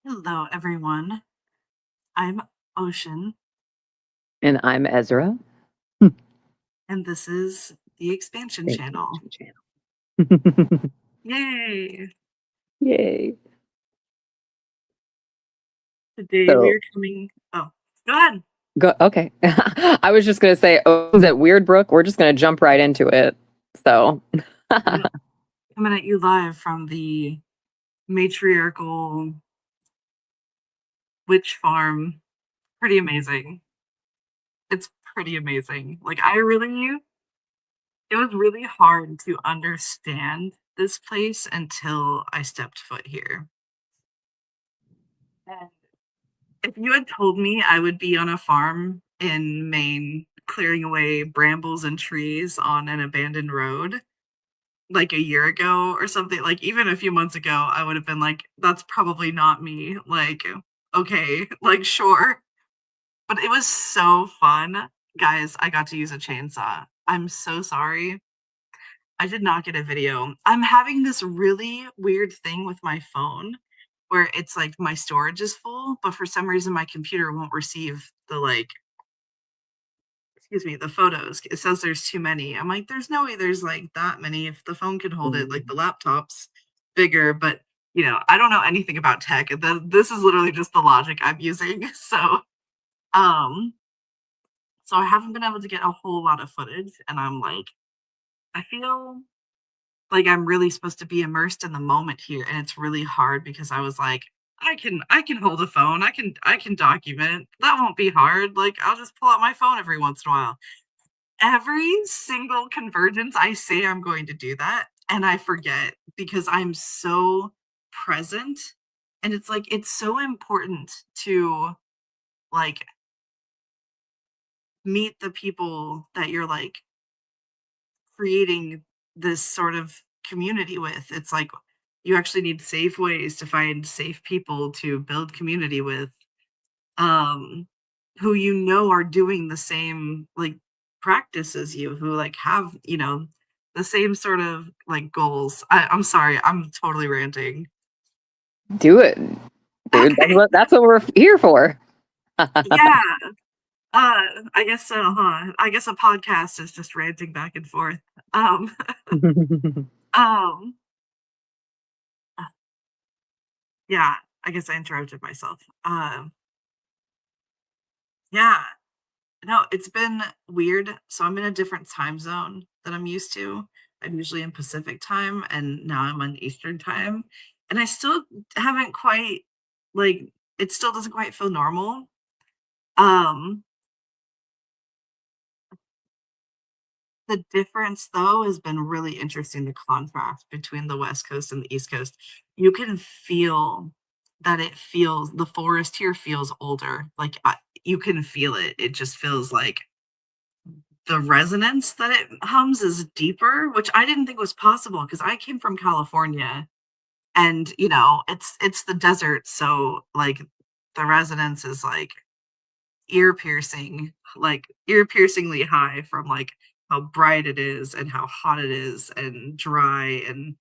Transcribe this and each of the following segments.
Hello, everyone. I'm Ocean, And I'm Ezra. and this is the Expansion Channel. Expansion channel. Yay! Yay. Today we So are coming. Oh, go ahead. go okay. I was just gonna say, oh, is it weird, Brooke? We're just gonna jump right into it. So Yep. Coming at you live from the matriarchal witch farm. Pretty amazing. It's pretty amazing. It was really hard to understand this place until I stepped foot here. And if you had told me I would be on a farm in Maine clearing away brambles and trees on an abandoned road, like, a year ago or something, like, even a few months ago, I would have been like, "That's probably not me." Like, "Okay." Like, "Sure." But it was so fun. Guys, I got to use a chainsaw. I'm so sorry. I did not get a video. I'm having this really weird thing with my phone where it's like my storage is full, but for some reason my computer won't receive the photos. It says there's too many. I'm like, there's no way there's like that many if the phone can hold it, like the laptop's bigger, but I don't know anything about tech. This is literally just the logic I'm using. Um, so I haven't been able to get a whole lot of footage, and I'm like, I feel like I'm really supposed to be immersed in the moment here, and it's really hard because I was like, I can hold a phone. I can document. That won't be hard. Like, I'll just pull out my phone every once in a while. Every single convergence I say I'm going to do that, and I forget because I'm so present, and it's like, it's so important to, like, meet the people that you're, like, creating this sort of community with. It's like you actually need safe ways to find safe people to build community with, um, who are doing the same, like, practice as you, who, like, have, the same sort of, like, goals. I'm sorry, I'm totally ranting. do it, dude. That's Okay. what we're here for. Yeah, I guess so, huh? I guess a podcast is just ranting back and forth. Um, um, yeah, I guess I interrupted myself. Yeah. No, it's been weird. So I'm in a different time zone than I'm used to. I'm usually in Pacific time, and now I'm on Eastern time. And I still haven't quite, like, it still doesn't quite feel normal. Um, the difference though has been really interesting, the contrast between the West Coast and the East Coast. You can feel that the forest here feels older. Like, you can feel it. It just feels like the resonance that it hums is deeper, which I didn't think was possible because I came from California, and, it's the desert, so, like, the resonance is, like, ear-piercingly high from, like, how bright it is and how hot it is and dry, and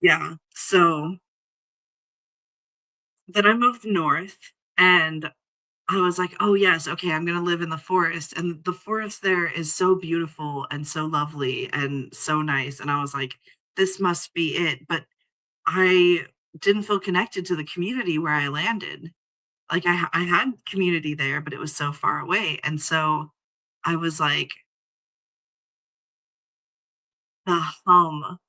yeah. So, then I moved north, and I was like, "Oh, yes, okay, I'm gonna live in the forest," and the forest there is so beautiful and so lovely and so nice, and I was like, "This must be it," but I didn't feel connected to the community where I landed. Like, I had community there, but it was so far away, and so I was like, the hum,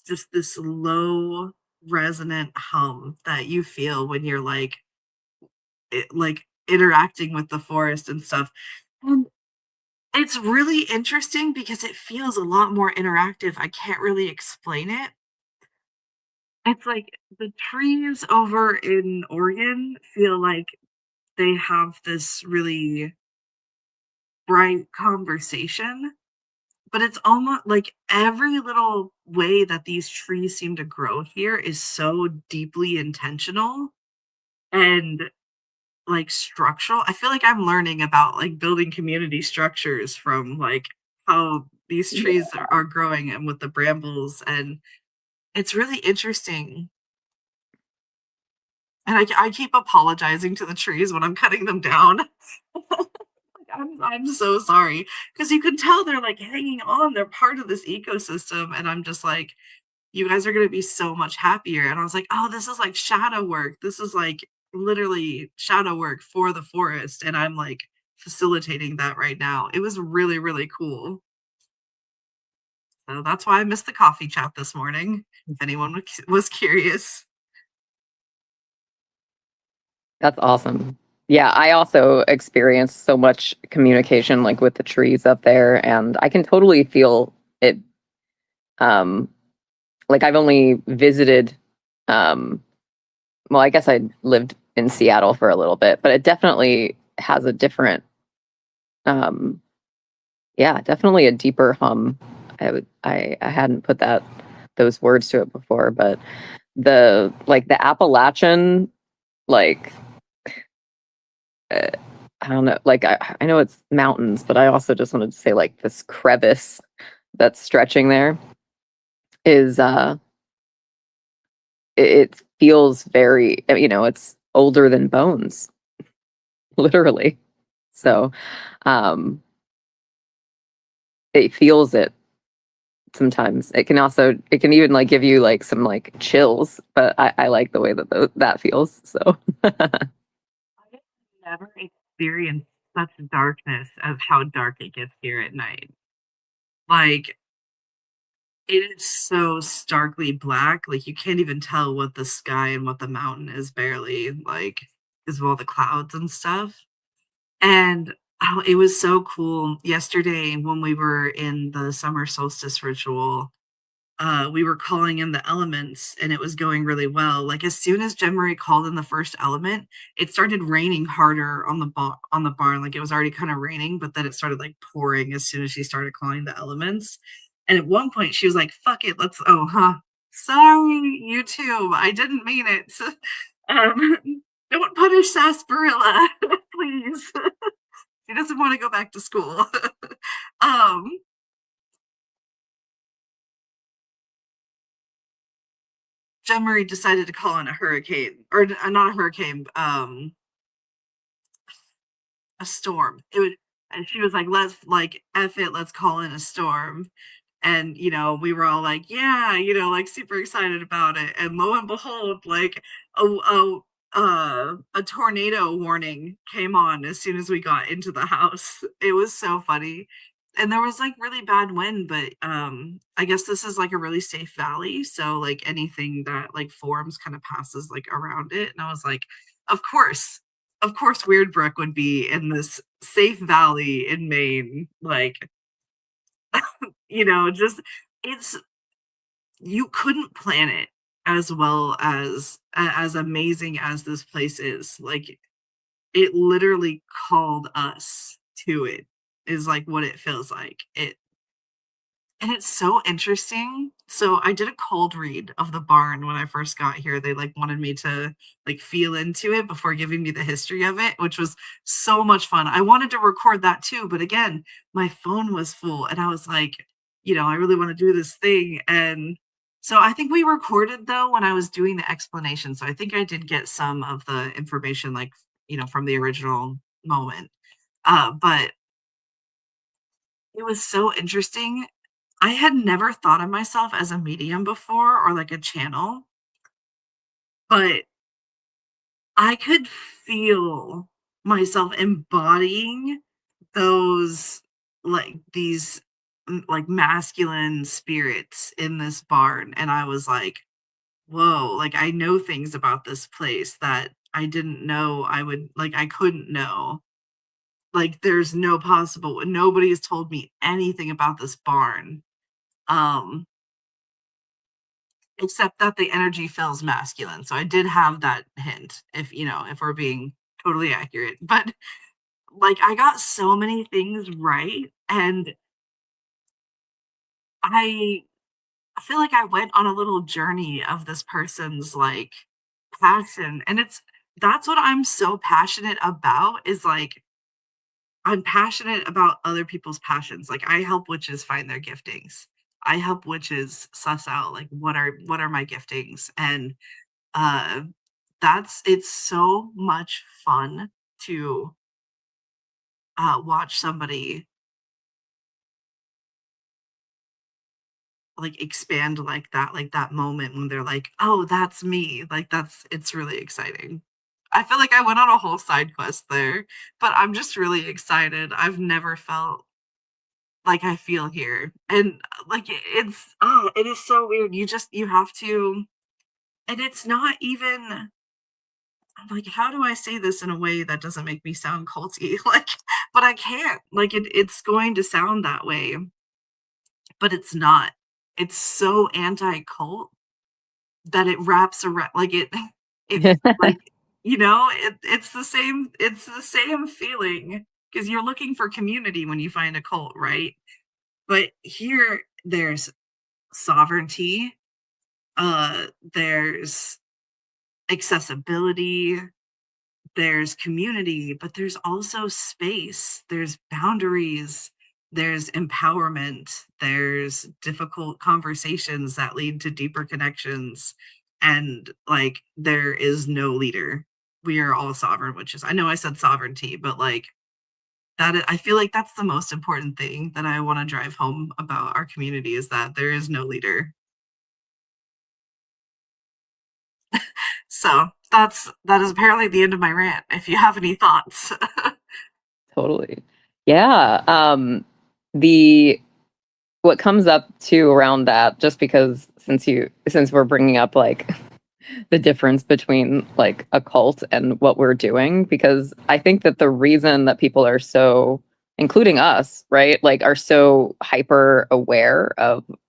just this low resonant hum that you feel when you're, interacting with the forest and stuff, and it's really interesting because it feels a lot more interactive. I can't really explain it. It's like the trees over in Oregon feel like they have this really bright conversation, but it's almost like every little way that these trees seem to grow here is so deeply intentional and, like, structural. I feel like I'm learning about, like, building community structures from, like, how these trees Yeah. are growing and with the brambles, and it's really interesting. And I keep apologizing to the trees when I'm cutting them down. I'm so sorry because you can tell they're, like, hanging on, they're part of this ecosystem, and I'm just like, "You guys are gonna be so much happier," and I was like, "Oh, this is like shadow work. This is, like, literally shadow work for the forest," and I'm, like, facilitating that right now. It was really, really cool. So that's why I missed the coffee chat this morning, if anyone was curious. That's awesome. Yeah, I also experienced so much communication like with the trees up there, and I can totally feel it. Um, like I've only visited, um, well, I guess I lived in Seattle for a little bit, but it definitely has a different, um, yeah, definitely a deeper hum. I hadn't put those words to it before, but the Appalachian, like, uh, I don't know, like I know it's mountains, but I also just wanted to say like this crevice that's stretching there is it feels very, it's older than bones, literally. So um it feels it sometimes. It can even like give you like some like chills, but I like the way that that feels. So I have never experienced such darkness of how dark it gets here at night. Like, it is so starkly black, like, you can't even tell what the sky and what the mountain is barely, like, because of all the clouds and stuff. And, oh, it was so cool. Yesterday, when we were in the summer solstice ritual, we were calling in the elements and it was going really well. Like as soon as Jemmery called in the first element, it started raining harder on on the barn. Like it was already kind of raining, but then it started like pouring as soon as she started calling the elements. And at one point she was like, fuck it, let's oh huh. Sorry, YouTube. I didn't mean it. um don't punish Sarsaparilla, please. She doesn't want to go back to school. um Jean Marie decided to call in a hurricane, or not a hurricane, a storm. It would, and she was like, "Let's like f it, let's call in a storm." And we were all like, "Yeah," like super excited about it. And lo and behold, like a tornado warning came on as soon as we got into the house. It was so funny. And there was like really bad wind, but I guess this is like a really safe valley, so like anything that like forms kind of passes like around it. And I was like, of course. Of course Weird Brook would be in this safe valley in Maine, like, just it's you couldn't plan it as well as amazing as this place is. Like, it literally called us to it, is, like, what it feels like. And it's so interesting. So I did a cold read of the barn when I first got here. They like wanted me to like feel into it before giving me the history of it, which was so much fun. I wanted to record that too, but again, my phone was full and I was like, I really want to do this thing. And so I think we recorded though when I was doing the explanation. So I think I did get some of the information like, from the original moment. But it was so interesting. I had never thought of myself as a medium before or like a channel, but I could feel myself embodying those these like masculine spirits in this barn. And I was like, whoa, like I know things about this place that I didn't know I couldn't know. Like there's no possible nobody has told me anything about this barn. Um Except that the energy feels masculine, so I did have that hint, if we're being totally accurate, but, like, I got so many things right, and I feel like I went on a little journey of this person's, like, passion, and that's what I'm so passionate about is, like, I'm passionate about other people's passions, like, I help witches find their giftings. I help witches suss out, like, what are my giftings, and, uh it's so much fun to watch somebody like expand like that moment when they're like, "Oh, that's me." Like it's really exciting. I feel like I went on a whole side quest there, but I'm just really excited. I've never felt like I feel here. And like it is so weird. You have to, and it's not even like, how do I say this in a way that doesn't make me sound culty? Like, but I can't. Like it's going to sound that way, but it's not. It's so anti-cult that it wraps around like it like, it's the same feeling because 'cause you're looking for community when you find a cult, right? But here, there's sovereignty, there's accessibility, there's community, but there's also space, there's boundaries, there's empowerment, there's difficult conversations that lead to deeper connections, and, like, there is no leader. We are all sovereign, which is I know I said sovereignty, but, like, I feel like that's the most important thing that I wanna drive home about our community is that there is no leader. So, that is apparently the end of my rant. If you have any thoughts. Totally. Yeah. The what comes up too around that, just because since we're bringing up like the difference between like a cult and what we're doing, because I think that the reason that people are so, including us, right, like are so hyper aware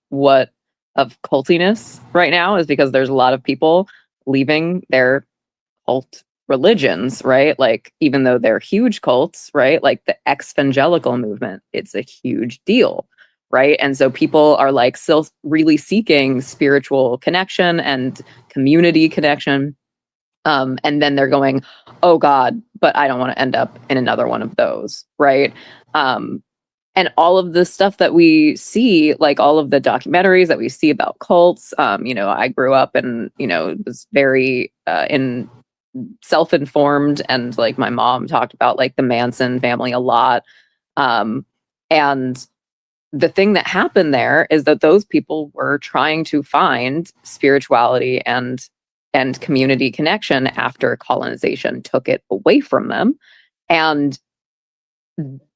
what of cultiness right now is because there's a lot of people leaving their cult religions, right? Like, even though they're huge cults, right? Like the evangelical movement, it's a huge deal, right? And so people are like still really seeking spiritual connection and community connection. And then they're going, oh God, but I don't want to end up in another one of those, right? Um, and all of the stuff that we see, like all of the documentaries that we see about cults, I grew up and, was very in self-informed, and like my mom talked about like the Manson family a lot. Um, and the thing that happened there is that those people were trying to find spirituality and community connection after colonization took it away from them. And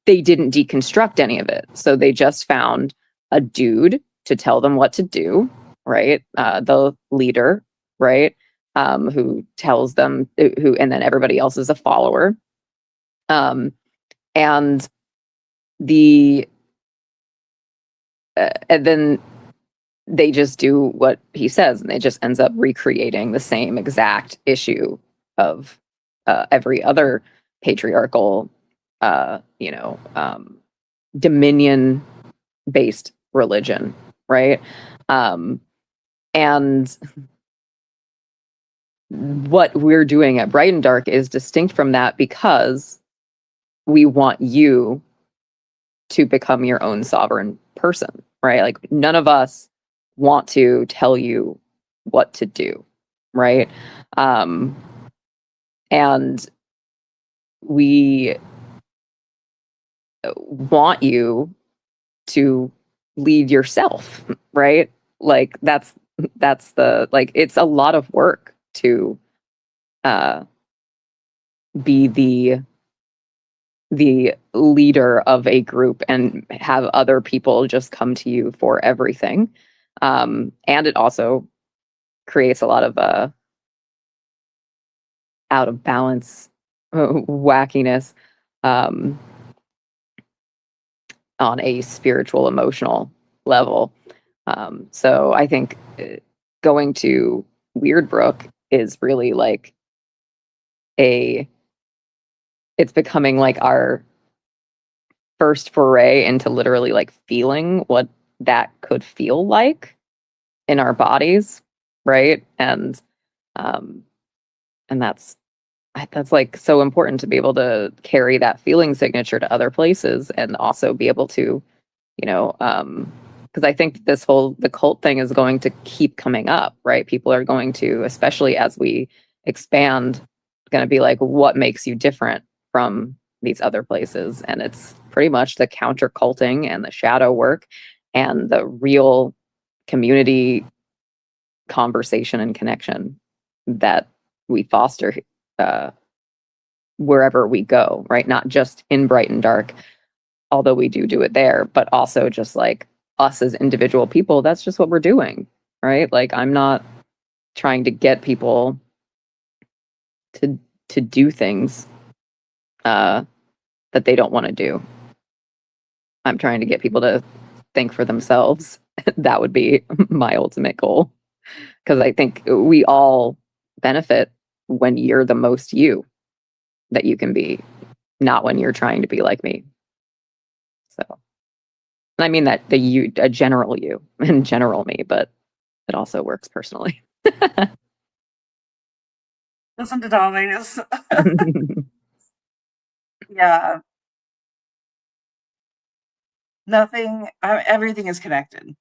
they didn't deconstruct any of it. So they just found a dude to tell them what to do, right? The leader, right? Who tells them and then everybody else is a follower. And the, and then they just do what he says, and they just ends up recreating the same exact issue of every other patriarchal, dominion based religion, right? And what we're doing at Bright and Dark is distinct from that because we want you to become your own sovereign person, right? Like, none of us want to tell you what to do, right? And we want you to lead yourself, right? Like that's the, like, it's a lot of work to uh be the leader of a group and have other people just come to you for everything. And it also creates a lot of out of balance wackiness um on a spiritual emotional level. So I think going to Weird Brook is really like it's becoming like our first foray into literally like feeling what that could feel like in our bodies, right? Um and that's like so important to be able to carry that feeling signature to other places, and also be able to, because I think the cult thing is going to keep coming up, right? People are going to, especially as we expand, going to be like, what makes you different from these other places? And it's pretty much the counter culting and the shadow work and the real community conversation and connection that we foster wherever we go, right? Not just in Bright and Dark, although we do it there, but also just like us as individual people. That's just what we're doing, right? Like I'm not trying to get people to do things that they don't want to do. I'm trying to get people to think for themselves. That would be my ultimate goal. Because I think we all benefit when you're the most you that you can be, not when you're trying to be like me. So, and I mean that the you, a general you and general me, but it also works personally. Listen to Dominus. Yeah. Everything is connected.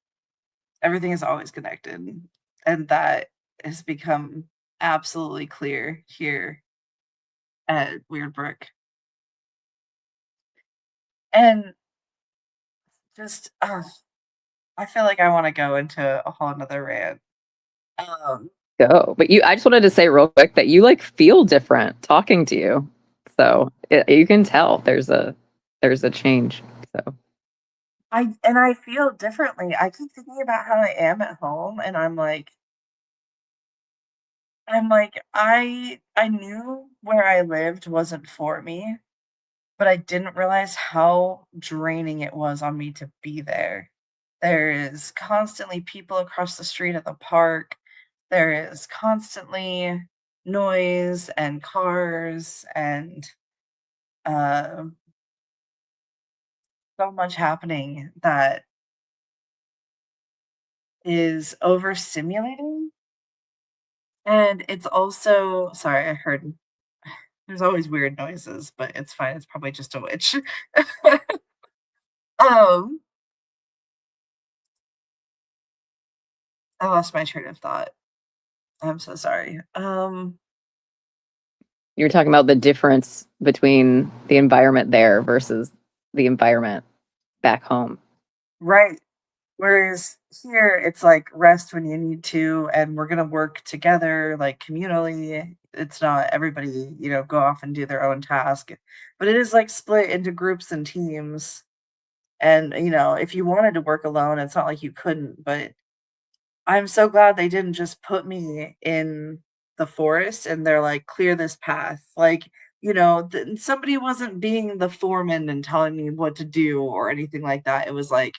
Everything is always connected. And that has become absolutely clear here at Weird Brook. And just, I feel like I want to go into a whole nother rant. Go, but I just wanted to say real quick that you like feel different talking to you, so you can tell there's a change. So I feel differently. I keep thinking about how I am at home, and I knew where I lived wasn't for me, but I didn't realize how draining it was on me to be there. There is constantly people across the street at the park. There is constantly noise and cars and uh, so much happening that is overstimulating. And it's also, sorry, I heard there's always weird noises, but it's fine. It's probably just a witch. um, I lost my train of thought. I'm so sorry. you're talking about the difference between the environment there versus the environment back home. Right. Whereas here, it's like rest when you need to, and we're gonna work together, like communally. It's not everybody, go off and do their own task, but it is like split into groups and teams. And if you wanted to work alone, it's not like you couldn't, but I'm so glad they didn't just put me in the forest and they're like, "Clear this path." Like, somebody wasn't being the foreman and telling me what to do or anything like that. It was like,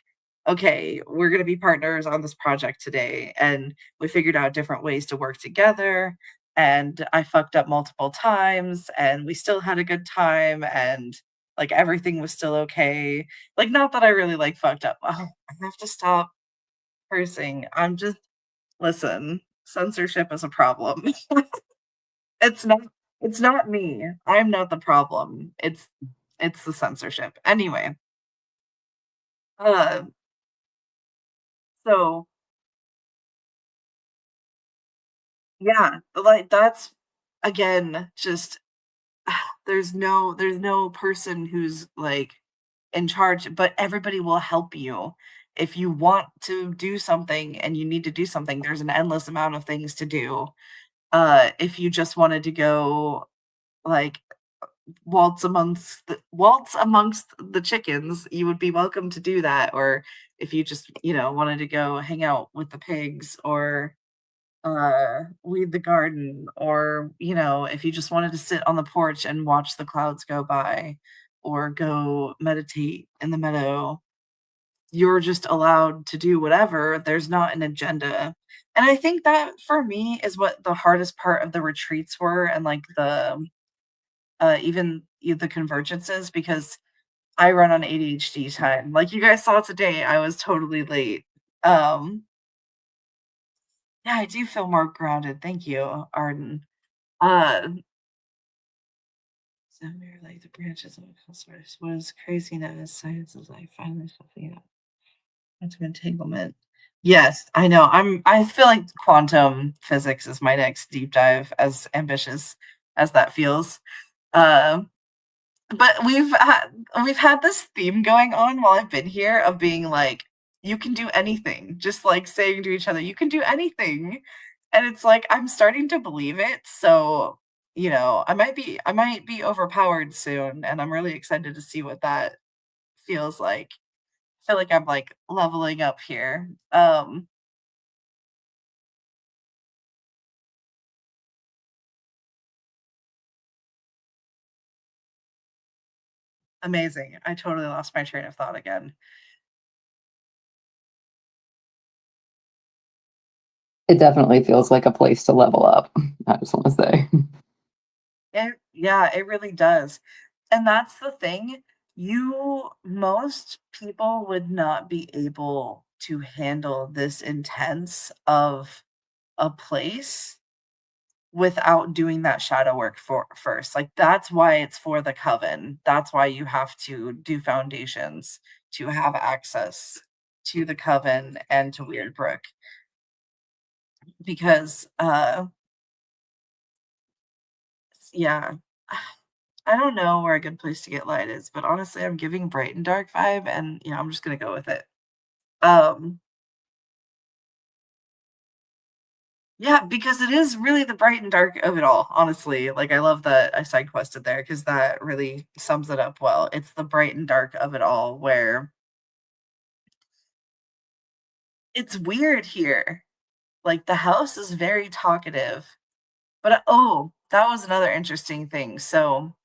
"Okay, we're gonna be partners on this project today." And we figured out different ways to work together, and I fucked up multiple times, and we still had a good time, and, like, everything was still okay. Like, not that I really, like, fucked up. Oh, I have to stop cursing. Listen, censorship is a problem. It's not it's not me. I'm not the problem. It's the censorship. Anyway, uh, so yeah, like that's again just there's no person who's like in charge, but everybody will help you. If you want to do something and you need to do something, there's an endless amount of things to do. If you just wanted to go like waltz amongst the chickens, you would be welcome to do that. Or if you just, wanted to go hang out with the pigs or weed the garden, or, if you just wanted to sit on the porch and watch the clouds go by or go meditate in the meadow, you're just allowed to do whatever. There's not an agenda. And I think that for me is what the hardest part of the retreats were, and like the convergences, because I run on ADHD time. Like you guys saw today, I was totally late. Um, yeah, I do feel more grounded. Thank you, Arden. Uh, so we're like the branches of a source. What is crazy now is science is like finally figuring out into entanglement. Yes, I know. I feel like quantum physics is my next deep dive, as ambitious as that feels. Um, but we've had this theme going on while I've been here of being like, "You can do anything," just, like, saying to each other, "You can do anything," and it's like, I'm starting to believe it, so, I might be overpowered soon, and I'm really excited to see what that feels like. I feel like I'm, like, leveling up here. Amazing. I totally lost my train of thought again. It definitely feels like a place to level up. I just want to say. Yeah, it really does. And that's the thing. Most people would not be able to handle this intense of a place without doing that shadow work for first. Like that's why it's for the coven. That's why you have to do foundations to have access to the coven and to Weird Brook because yeah. I don't know where a good place to get light is, but honestly, I'm giving bright and dark vibe and, I'm just gonna go with it. Um, yeah, because it is really the bright and dark of it all, honestly. Like, I love that I side quested there because that really sums it up well. It's the bright and dark of it all where it's weird here. Like, the house is very talkative, but oh, that was another interesting thing. So,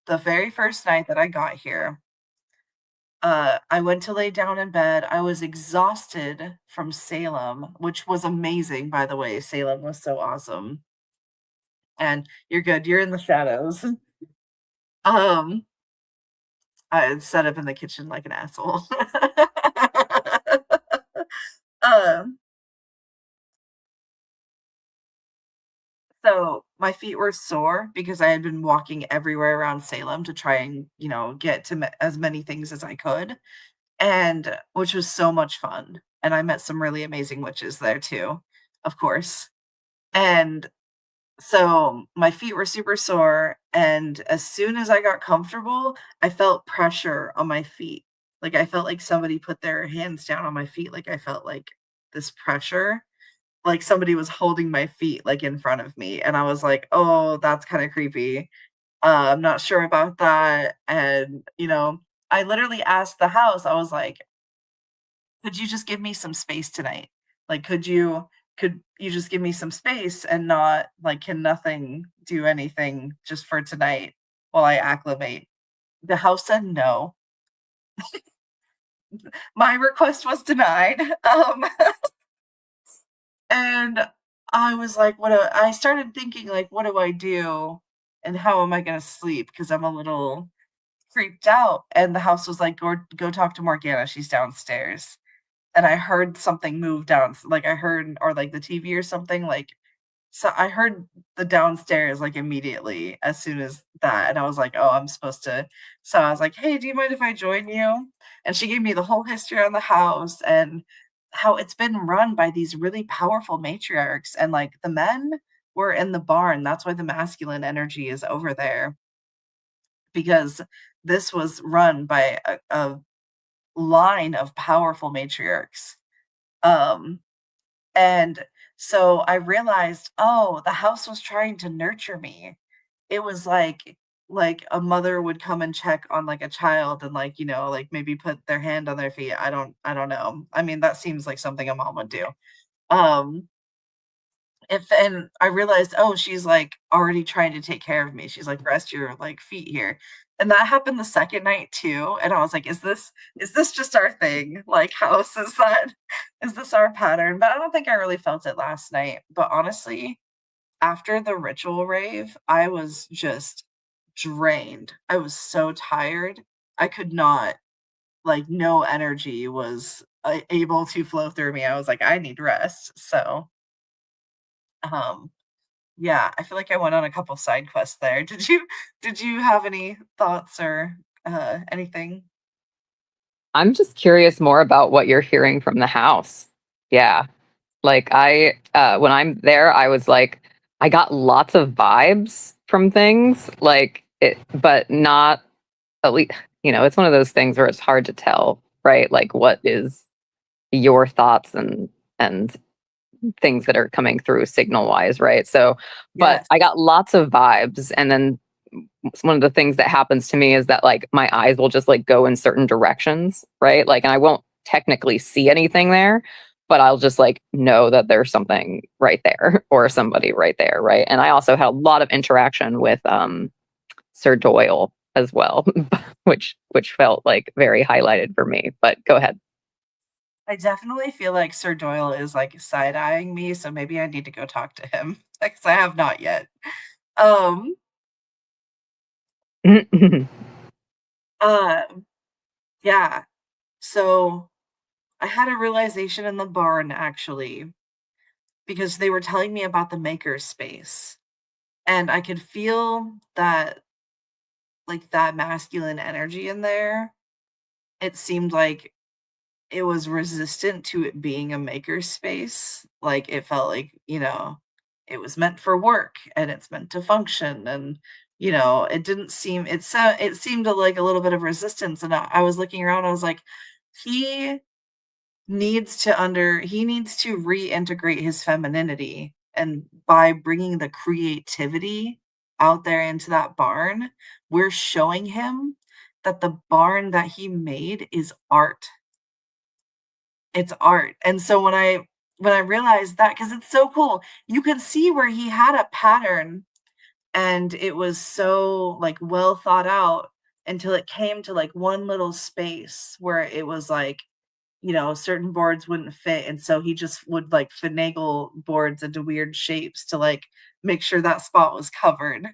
the very first night that I got here, I went to lay down in bed. I was exhausted from Salem, which was amazing, by the way. Salem was so awesome. And you're good. You're in the shadows. Um, I set up in the kitchen like an asshole. um, so my feet were sore because I had been walking everywhere around Salem to try and, get to as many things as I could, and which was so much fun. And I met some really amazing witches there too, of course. And so my feet were super sore, and as soon as I got comfortable, I felt pressure on my feet. Like I felt like somebody put their hands down on my feet, like I felt like this pressure, like somebody was holding my feet like in front of me, and I was like, "Oh, that's kind of creepy. I'm not sure about that." And, I literally asked the house. I was like, could you just give me some space tonight? Like, could you just give me some space and not like, can nothing do anything just for tonight while I acclimate? The house said no. My request was denied. And I was like, I started thinking like, what do I do? And how am I gonna sleep? Because I'm a little creeped out. And the house was like, go talk to Morgana. She's downstairs. And I heard something move down, like, I heard or, like, the TV or something, like so I heard the downstairs, like, immediately as soon as that, and I was like, "Oh, I'm supposed to." So I was like, "Hey, do you mind if I join you?" And she gave me the whole history on the house and how it's been run by these really powerful matriarchs, and, like, the men were in the barn, that's why the masculine energy is over there, because this was run by a line of powerful matriarchs. Um, and so I realized, oh, the house was trying to nurture me. It was like a mother would come and check on like a child and like, like maybe put their hand on their feet. I don't know. I mean, that seems like something a mom would do. Um if and I realized, oh, she's like already trying to take care of me. She's like, rest your like feet here. And that happened the second night too. And I was like, is this just our thing? Like house is this our pattern? But I don't think I really felt it last night. But honestly, after the ritual rave, I was just drained. I was so tired. I could not, like, no energy was able to flow through me. I was like, I need rest. So, um, yeah, I feel like I went on a couple side quests there. Did you have any thoughts or, anything? I'm just curious more about what you're hearing from the house. Yeah. Like when I'm there, I was like, I got lots of vibes from things, like it, but not at least, it's one of those things where it's hard to tell, right? Like what is your thoughts and things that are coming through signal wise, right? So, but Yes. I got lots of vibes, and then one of the things that happens to me is that like my eyes will just like go in certain directions, right? Like, and I won't technically see anything there, but I'll just like know that there's something right there or somebody right there, right? And I also had a lot of interaction with Sir Doyle as well, which felt like very highlighted for me. But go ahead. I definitely feel like Sir Doyle is, like, side-eyeing me, so maybe I need to go talk to him, because I have not yet. Um, uh, yeah, so I had a realization in the barn, actually, because they were telling me about the maker space, and I could feel that, like, that masculine energy in there. It seemed like it was resistant to it being a maker space. Like, it felt like, it was meant for work and it's meant to function and, it didn't seem it seemed like a little bit of resistance, and I was looking around, I was like, "He he needs to reintegrate his femininity, and by bringing the creativity out there into that barn, we're showing him that the barn that he made is art. It's art." And so when I realized that, because it's so cool, you could see where he had a pattern and it was so, like, well thought out until it came to, like, one little space where it was like, certain boards wouldn't fit, and so he just would, like, finagle boards into weird shapes to, like, make sure that spot was covered.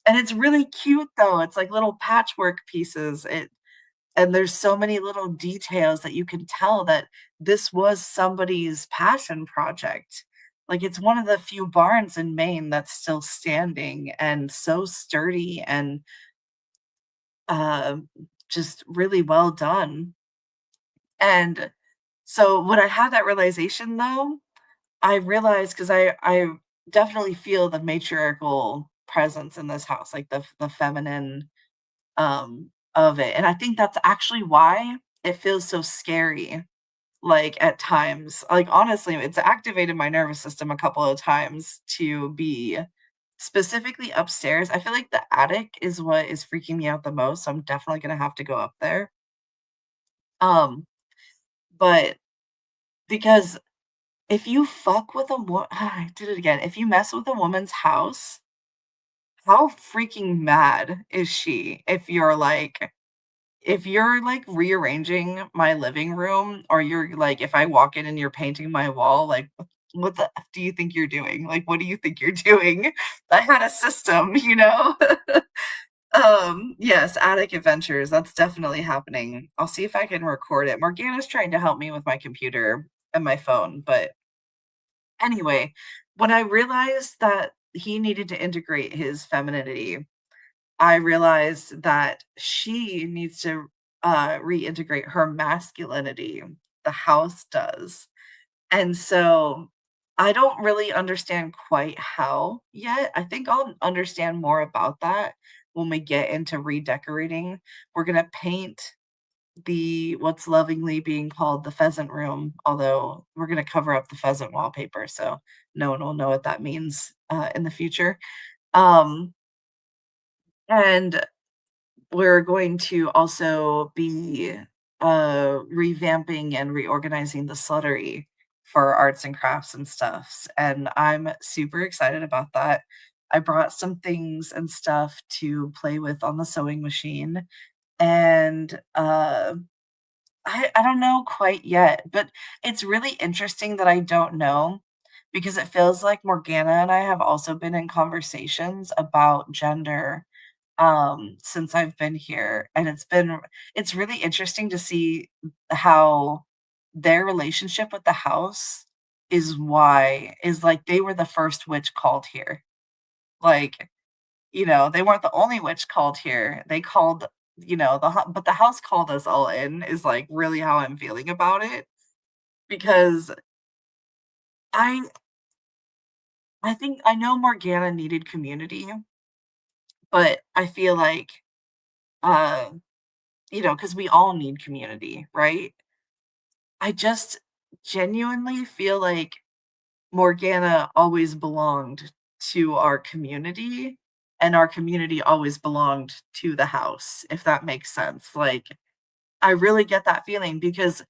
And it's really cute, though, it's like little patchwork pieces, and there's so many little details that you can tell that this was somebody's passion project. Like, it's one of the few barns in Maine that's still standing and so sturdy and, just really well done. And so when I had that realization, though, I realized, because I definitely feel the matriarchal presence in this house, like the feminine of it. And I think that's actually why it feels so scary, like, at times. Like, honestly, it's activated my nervous system a couple of times to be specifically upstairs. I feel like the attic is what is freaking me out the most, so I'm definitely gonna have to go up there. Um, but because if you fuck with a I did it again. If you mess with a woman's house, how freaking mad is she if you're, like, rearranging my living room, or you're like, if I walk in and you're painting my wall, like, what the F do you think you're doing? Like, what do you think you're doing? I had a system, you know? Yes, attic adventures, that's definitely happening. I'll see if I can record it. Morgana's trying to help me with my computer and my phone, but anyway, when I realized that he needed to integrate his femininity, I realized that she needs to, reintegrate her masculinity. The house does. And so, I don't really understand quite how yet. I think I'll understand more about that when we get into redecorating. We're gonna paint what's lovingly being called the pheasant room, although we're gonna cover up the pheasant wallpaper, so no one will know what that means, in the future. Um, and we're going to also be, revamping and reorganizing the sluttery for arts and crafts and stuffs, and I'm super excited about that. I brought some things and stuff to play with on the sewing machine, and, I don't know quite yet, but it's really interesting that I don't know, because it feels like Morgana and I have also been in conversations about gender, since I've been here, and it's really interesting to see how their relationship with the house is like they were the first witch called here. Like, they weren't the only witch called here. They called, but the house called us all in, is, like, really how I'm feeling about it, because I I think I know Morgana needed community, but I feel like, uh, because we all need community, right? I just genuinely feel like Morgana always belonged to our community, and our community always belonged to the house, if that makes sense. Like, I really get that feeling because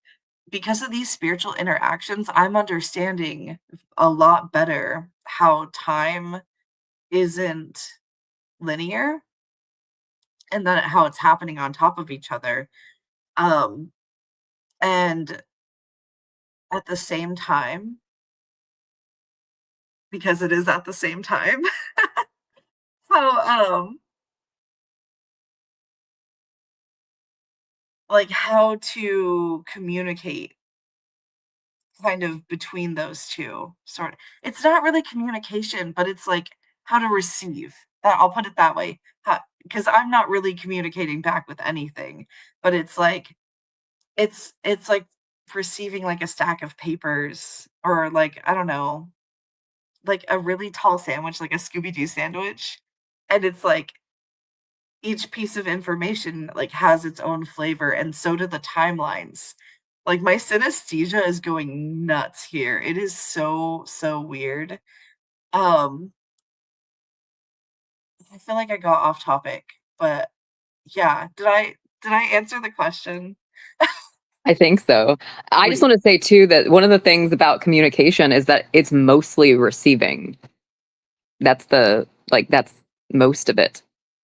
of these spiritual interactions, I'm understanding a lot better how time isn't linear and that how it's happening on top of each other. Um, and at the same time, because it is at the same time. So, like how to communicate kind of between those 2 sort of it's not really communication, but it's like how to receive. That I'll put it that way. Because I'm not really communicating back with anything, but it's like it's like receiving like a stack of papers or like, I don't know, like a really tall sandwich, like a Scooby-Doo sandwich, and it's like each piece of information, like, has its own flavor, and so do the timelines. Like, my synesthesia is going nuts here. It is so, so weird. Um, I feel like I got off topic, but yeah, did I answer the question? I think so. I just Sweet. want to say too that one of the things about communication is that it's mostly receiving. That's most of it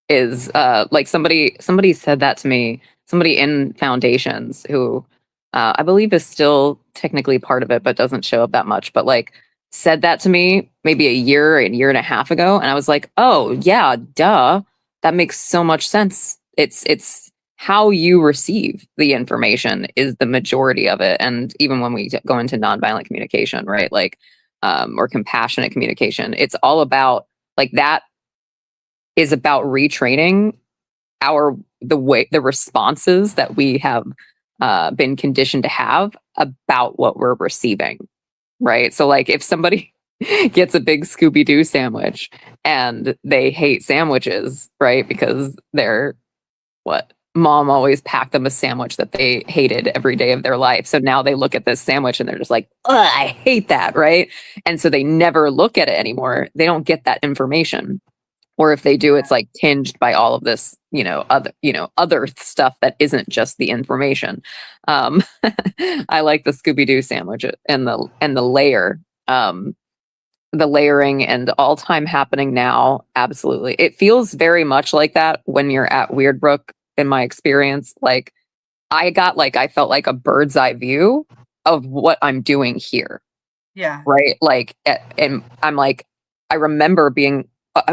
is like somebody said that to me, somebody in foundations who I believe is still technically part of it but doesn't show up that much, but like said that to me maybe a year and a half ago, and I was like, oh yeah, duh, that makes so much sense. It's how you receive the information is the majority of it. And even when we go into nonviolent communication, right, like or compassionate communication, it's all about like that is about retraining our the responses that we have been conditioned to have about what we're receiving, right? So like if somebody gets a big Scooby-Doo sandwich and they hate sandwiches, right, because they're what mom always packed them a sandwich that they hated every day of their life. So now they look at this sandwich and they're just like, ugh, I hate that, right? And so they never look at it anymore. They don't get that information. Or if they do, it's like tinged by all of this, other stuff that isn't just the information. Um, I like the Scooby-Doo sandwich and the layer. The layering and all time happening now, absolutely. It feels very much like that when you're at Weird Brook, in my experience. Like I felt like a bird's eye view of what I'm doing here, Yeah. right? Like and I'm like, I remember being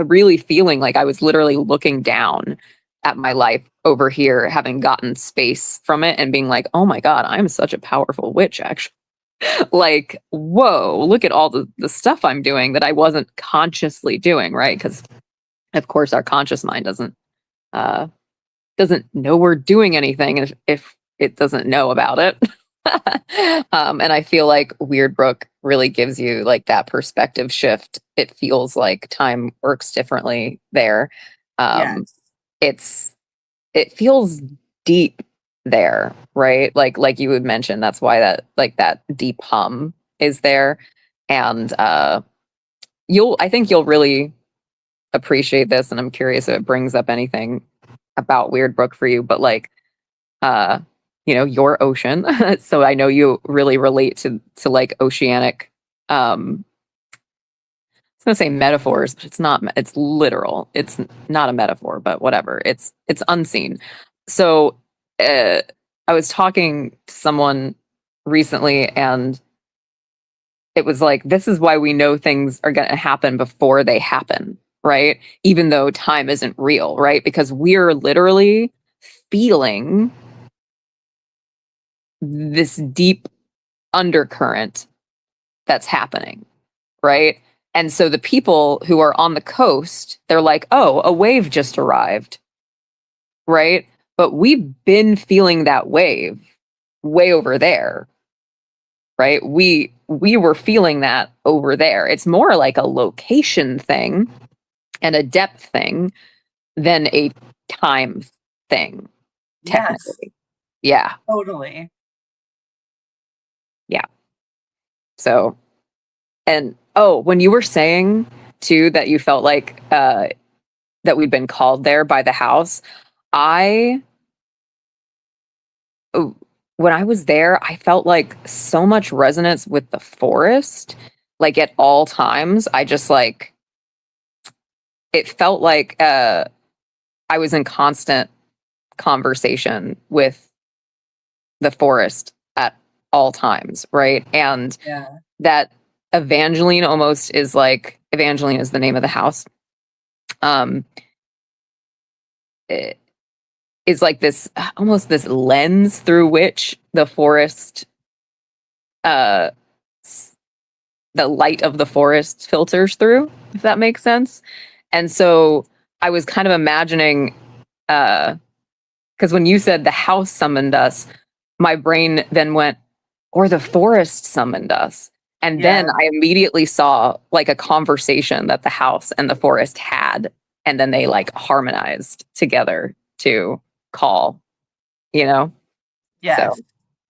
really feeling like I was literally looking down at my life over here, having gotten space from it and being like, oh my God, I'm such a powerful witch, actually. Like, whoa, look at all the stuff I'm doing that I wasn't consciously doing, right? Because of course our conscious mind uh doesn't know we're doing anything if it doesn't know about it. And I feel like Weird Brook really gives you like that perspective shift. It feels like time works differently there. Um, Yes. it's it feels deep there, right? Like you would mention, that's why that deep hum is there. And I think you'll really appreciate this, and I'm curious if it brings up anything about Weird Brook for you, but like uh your ocean. So I know you really relate to like oceanic I was gonna say metaphors, but it's not. It's literal. It's not a metaphor, but whatever. It's unseen. So uh, I was talking to someone recently, and it was like, this is why we know things are going to happen before they happen, right? Even though time isn't real, right? Because we're literally feeling this deep undercurrent that's happening, right? And so the people who are on the coast, they're like, oh, a wave just arrived, right? But we've been feeling that wave way over there, right? We were feeling that over there. It's more like a location thing and a depth thing than a time thing, Yes, technically. Yeah. totally. Yeah. So, and oh, when you were saying too that you felt like that we'd been called there by the house, I oh, when I was there, I felt like so much resonance with the forest. Like at all times, I just like it felt like I was in constant conversation with the forest at all times, right? And Yeah. that Evangeline almost is like Evangeline is the name of the house. Um, it is like this almost this lens through which the forest, uh, the light of the forest filters through, if that makes sense. And so I was kind of imagining, because when you said the house summoned us, my brain then went, or the forest summoned us. And then Yeah. I immediately saw like a conversation that the house and the forest had. And then they like harmonized together to call, you know? So, Yes.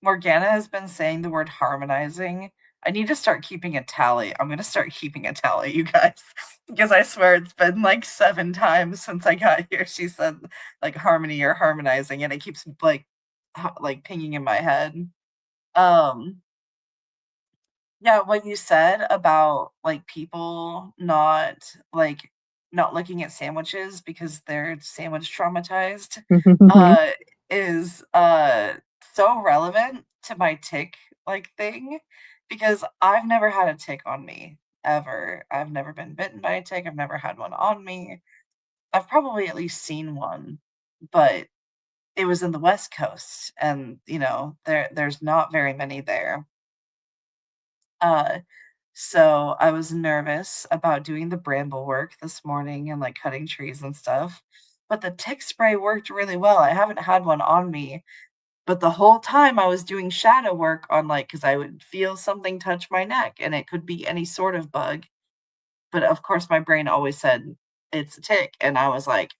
Morgana has been saying the word harmonizing. I need to start keeping a tally. I'm gonna start keeping a tally, you guys, because I swear it's been like 7 times since I got here. She said like harmony or harmonizing, and it keeps like pinging in my head. Um, yeah, what you said about like people not looking at sandwiches because they're sandwich traumatized uh is so relevant to my tick like thing because I've never had a tick on me ever. I've never been bitten by a tick. I've never had one on me. I've probably at least seen one, but it was in the West Coast and there's not very many there. Uh so I was nervous about doing the bramble work this morning and like cutting trees and stuff. But the tick spray worked really well. I haven't had one on me, but the whole time I was doing shadow work on because I would feel something touch my neck and it could be any sort of bug. But of course, my brain always said it's a tick. And I was like,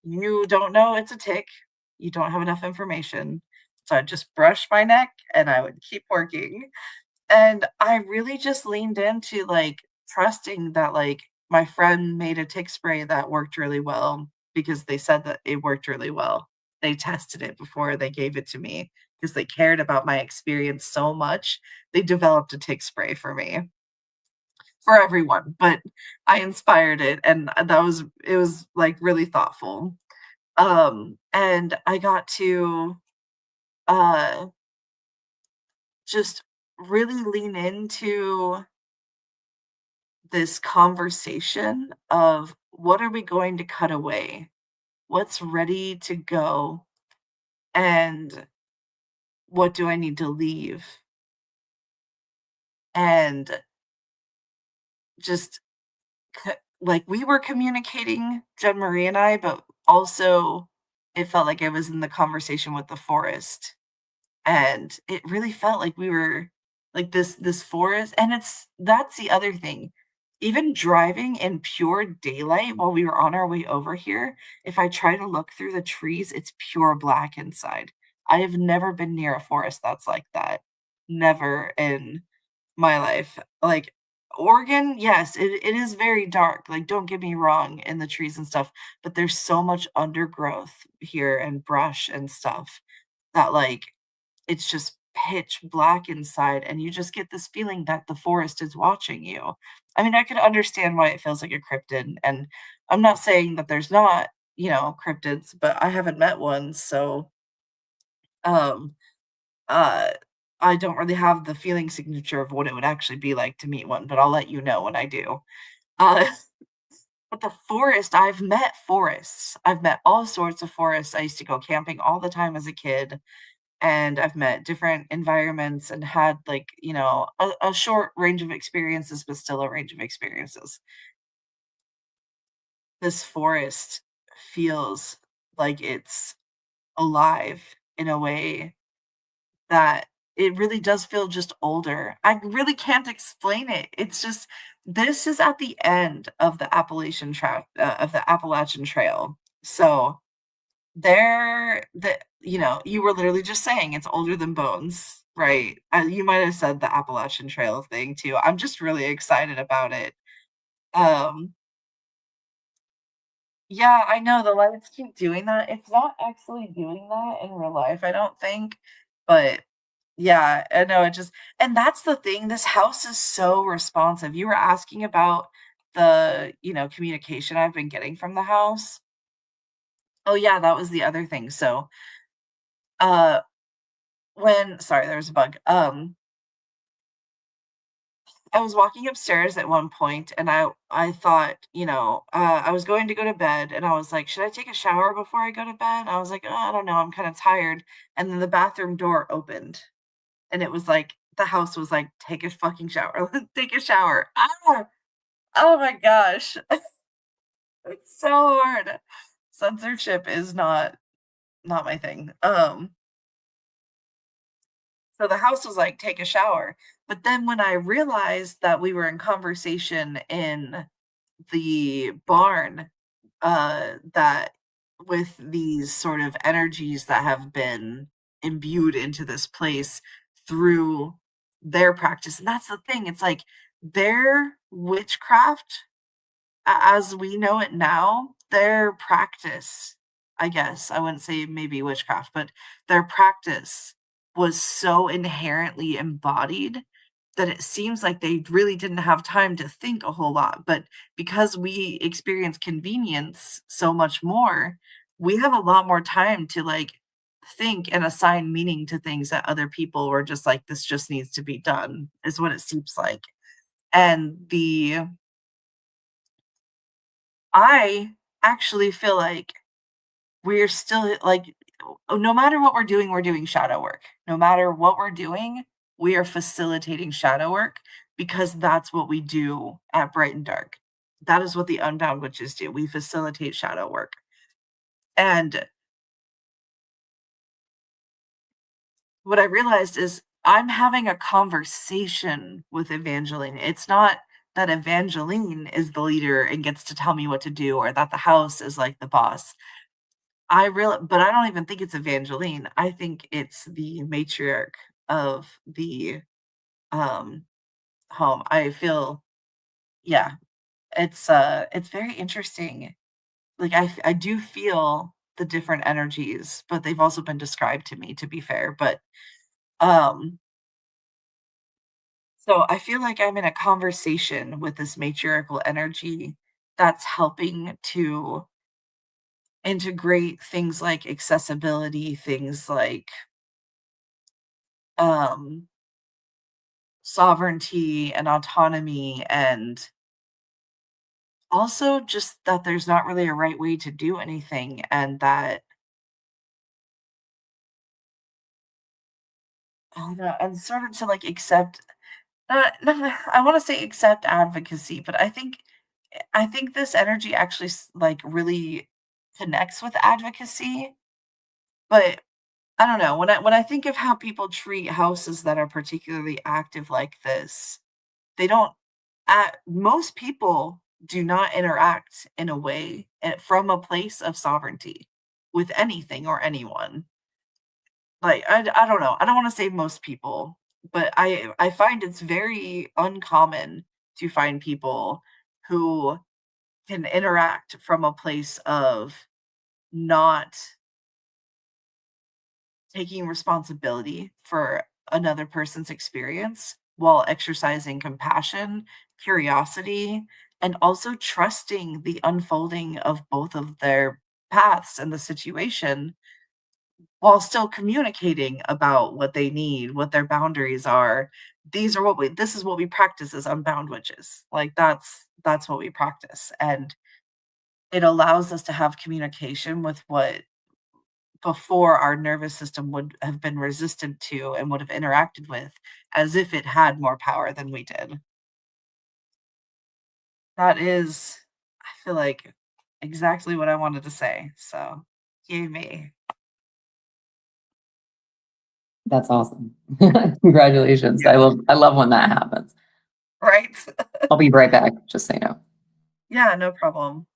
you don't know it's a tick. You don't have enough information. So I'd just brush my neck and I would keep working. And I really just leaned into, trusting that, my friend made a tick spray that worked really well because they said that it worked really well. They tested it before they gave it to me because they cared about my experience so much. They developed a tick spray for me, for everyone, but I inspired it, and it was, really thoughtful. And I got to, uh, just really lean into this conversation of what are we going to cut away? What's ready to go? And what do I need to leave? And just we were communicating, Jen Marie and I, but also it felt like I was in the conversation with the forest. And it really felt like we were this forest, and that's the other thing. Even driving in pure daylight while we were on our way over here, if I try to look through the trees, it's pure black inside. I have never been near a forest that's like that. Never in my life. Oregon, yes, it is very dark. Like, don't get me wrong in the trees and stuff, but there's so much undergrowth here and brush and stuff that it's just pitch black inside, and you just get this feeling that the forest is watching you. I mean, I could understand why it feels like a cryptid, and I'm not saying that there's not, cryptids, but I haven't met one, so, um, uh, I don't really have the feeling signature of what it would actually be like to meet one, but I'll let you know when I do. Uh, but the forest, I've met forests. I've met all sorts of forests. I used to go camping all the time as a kid, and I've met different environments and had a short range of experiences, but still a range of experiences. This forest feels like it's alive in a way that it really does feel just older. I really can't explain it. It's just this is at the end of the Appalachian Trail. So there the you know, you were literally just saying it's older than bones, right? You might have said the Appalachian Trail thing too. I'm just really excited about it. Um, yeah, I know the lights keep doing that. It's not actually doing that in real life, I don't think, but yeah, I know it just and that's the thing, this house is so responsive. You were asking about the, communication I've been getting from the house. Oh, yeah, that was the other thing. So, uh, sorry, there was a bug. I was walking upstairs at one point and I thought, I was going to go to bed and I was like, "Should I take a shower before I go to bed?" I was like, "Oh, I don't know, I'm kinda tired." And then the bathroom door opened and it was like the house was like, "Take a fucking shower. Take a shower." Ah! Oh my gosh. It's so hard. Censorship is not my thing. So the house was like, "Take a shower." But then when I realized that we were in conversation in the barn, that with these sort of energies that have been imbued into this place through their practice, and that's the thing, it's like their witchcraft as we know it now, their practice, I guess, I wouldn't say maybe witchcraft, but their practice was so inherently embodied that it seems like they really didn't have time to think a whole lot. But because we experience convenience so much more, we have a lot more time to like think and assign meaning to things that other people were just like, this just needs to be done, is what it seems like. And I actually feel like we're still like, no matter what we're doing shadow work. No matter what we're doing, we are facilitating shadow work because that's what we do at Bright and Dark. That is what the Unbound Witches do. We facilitate shadow work. And what I realized is I'm having a conversation with Evangeline. It's not that Evangeline is the leader and gets to tell me what to do or that the house is like the boss. But I don't even think it's Evangeline. I think it's the matriarch of the, um, home. I feel yeah, it's very interesting. Like, I do feel the different energies, but they've also been described to me, to be fair, but, um, so I feel like I'm in a conversation with this matriarchal energy that's helping to integrate things like accessibility, things like, um sovereignty and autonomy, and also just that there's not really a right way to do anything, and that I don't know, and sort of to, like, accept not I wanna say accept advocacy, but I think this energy actually like, really connects with advocacy, but I don't know, when I think of how people treat houses that are particularly active like this, they don't most people do not interact in a way from a place of sovereignty with anything or anyone. Like, I don't know. I don't wanna say most people, but I find it's very uncommon to find people who can interact from a place of not taking responsibility for another person's experience while exercising compassion, curiosity, and also trusting the unfolding of both of their paths and the situation while still communicating about what they need, what their boundaries are. This is what we practice as unbound witches. Like that's what we practice. And it allows us to have communication with what before our nervous system would have been resistant to and would have interacted with as if it had more power than we did. That is, I feel like, exactly what I wanted to say, so yay me. That's awesome. Congratulations. Yeah. I love when that happens. Right? I'll be right back. Just say no. Yeah, no problem.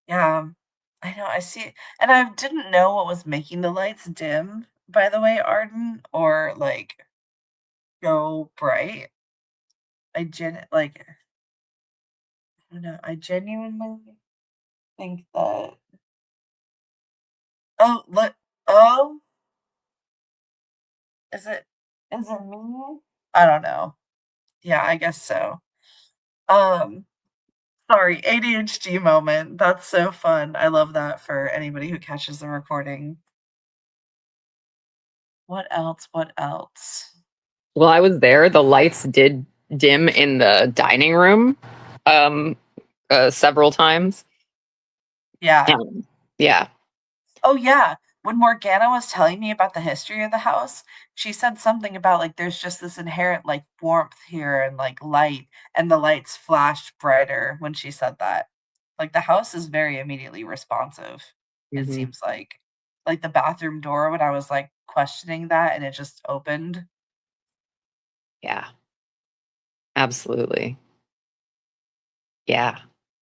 Yeah. I know, I see and I didn't know what was making the lights dim, by the way, Arden, or, like, go bright. I don't know, I genuinely think that oh, look oh, is it me? I don't know. Yeah, I guess so. Um, sorry, ADHD moment. That's so fun. I love that for anybody who catches the recording. What else? What else? Well, I was there. The lights did dim in the dining room um several times. Yeah. And yeah. Oh, yeah. When Morgana was telling me about the history of the house, she said something about, like, there's just this inherent, like, warmth here and, like, light, and the lights flashed brighter when she said that. Like, the house is very immediately responsive, it Mhm. seems like. Like, the bathroom door when I was, like, questioning that and it just opened. Yeah, absolutely. Yeah.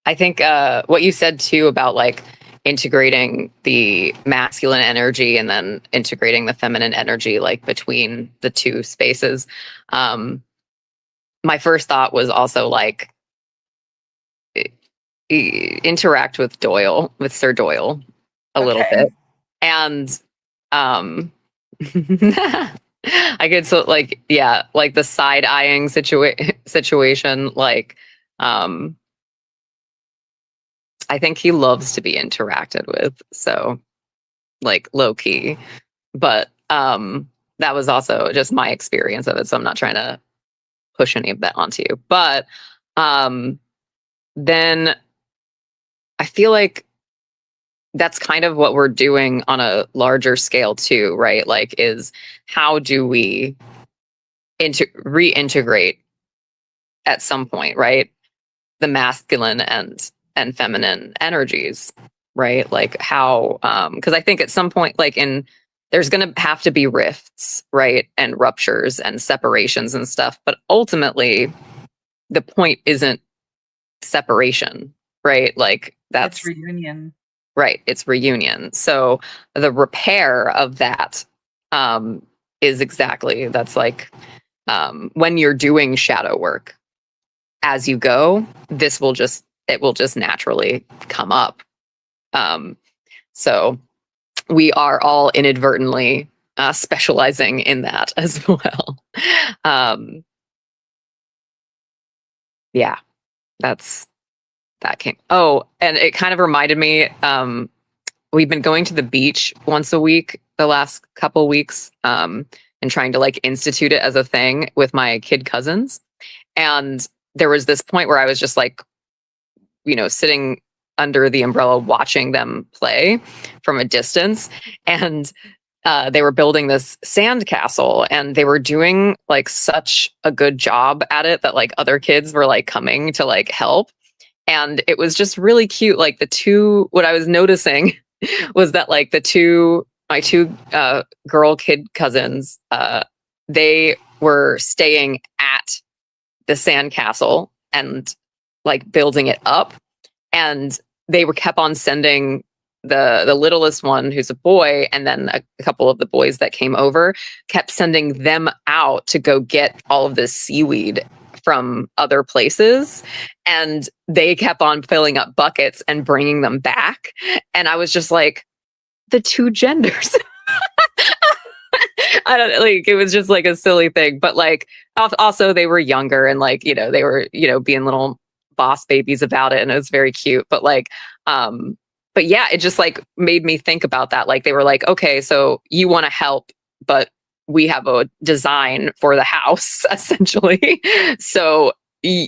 I think what you said too about like integrating the masculine energy and then integrating the feminine energy like between the two spaces. Um my first thought was also like interact with Doyle, with Sir Doyle a little Okay. bit. And um I could so like yeah, like the side eyeing situation like um I think he loves to be interacted with. So like low key. But that was also just my experience of it. So I'm not trying to push any of that onto you. But um then I feel like that's kind of what we're doing on a larger scale too, right? Like is how do we reintegrate at some point, right? The masculine and feminine energies, right? Like how because I think at some point like in there's going to have to be rifts, right? And ruptures and separations and stuff, but ultimately the point isn't separation, right? Like It's that's reunion. right, it's reunion. So the repair of that um is exactly that's like when you're doing shadow work as you go, this will just it will just naturally come up. Um, so we are all inadvertently specializing in that as well. Um, yeah, that's that came. Oh, and it kind of reminded me. We've been going to the beach once a week the last couple weeks, and trying to like institute it as a thing with my kid cousins. And there was this point where I was just like, sitting under the umbrella watching them play from a distance. And they were building this sand castle and they were doing like such a good job at it that like other kids were like coming to like help. And it was just really cute. Like what I was noticing was that like my two girl kid cousins, they were staying at the sand castle and like building it up, and they were kept on sending the littlest one who's a boy and then a couple of the boys that came over kept sending them out to go get all of this seaweed from other places, and they kept on filling up buckets and bringing them back, and I was just like the two genders. I don't like it was just like a silly thing, but like also they were younger and like they were being little boss babies about it, and it was very cute. Um but yeah, it just like made me think about that. Like they were like, okay, so you want to help, but we have a design for the house essentially. So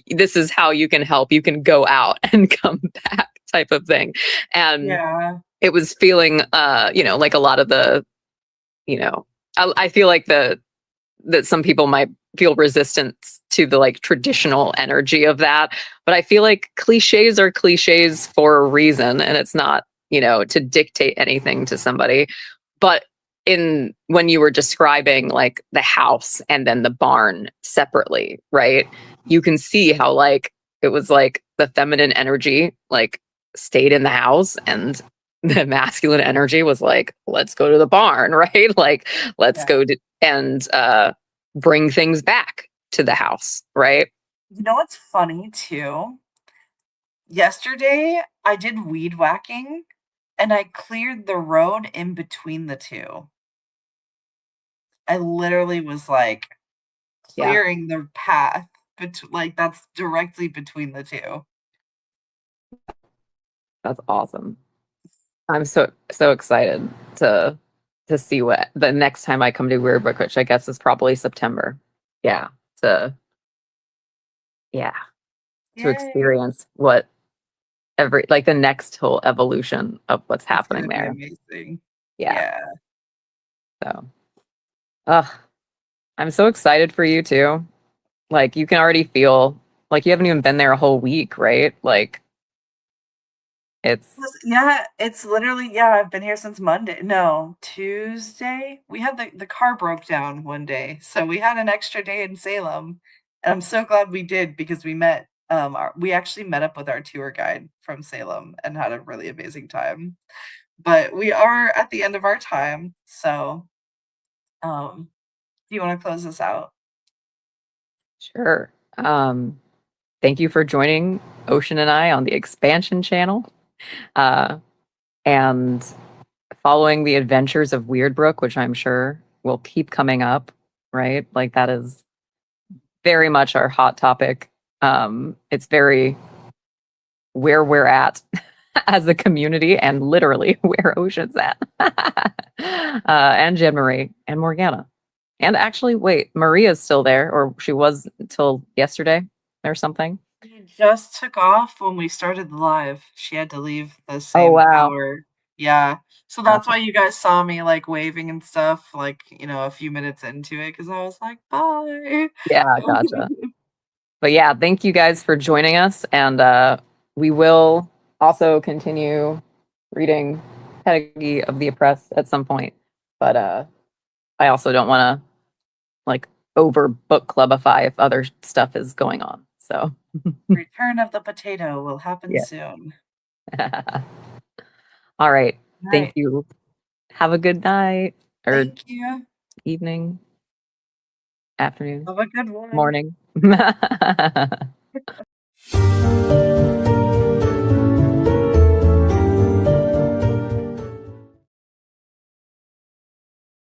this is how you can help. You can go out and come back, type of thing. And Yeah. it was feeling like a lot of the you know I feel like that some people might feel resistance to the like traditional energy of that, but I feel like cliches are cliches for a reason, and it's not to dictate anything to somebody. But in when you were describing like the house and then the barn separately, right? You can see how like it was like the feminine energy like stayed in the house and the masculine energy was like, let's go to the barn, right? Like let's Yeah. go to and bring things back to the house, right? You know what's funny too? Yesterday, I did weed whacking, and I cleared the road in between the 2. I literally was, like, Yeah, clearing the path like, that's directly between the 2. that's awesome. I'm so excited to see what the next time I come to Weirdbrook, which I guess is probably September. Yeah, to yeah, to Yay. experience what every like the next whole evolution of what's It's happening gonna be there. amazing. Yeah. Yeah. So, ugh, I'm so excited for you too. Like you can already feel like you haven't even been there a whole week, right? Like it's Yeah, it's literally yeah, I've been here since Monday no, Tuesday? We had the car broke down one day, so we had an extra day in Salem, and I'm so glad we did because we actually met up with our tour guide from Salem and had a really amazing time. But we are at the end of our time, so, do you wanna close this out? sure. Thank you for joining Ocean and I on the expansion channel. Uh and following the adventures of Weirdbrook, which I'm sure will keep coming up, right? Like that is very much our hot topic. It's very where we're at as a community and literally where Ocean's at. And Jen Marie and Morgana. And actually, wait, Maria's still there, or she was until yesterday or something. She just took off when we started the live. She had to leave the Oh, same wow. hour. Yeah. So that's Gotcha. why you guys saw me, like, waving and stuff, like, a few minutes into it because I was like, "Bye." Yeah, gotcha. But yeah, thank you guys for joining us. And we will also continue reading Pedagogy of the Oppressed at some point. But I also don't want to like over book clubify if other stuff is going on. So Return of the potato will happen yeah. soon. All right. Thank Alright. you. Have a good night or Thank you. evening, afternoon, Have a good one. morning.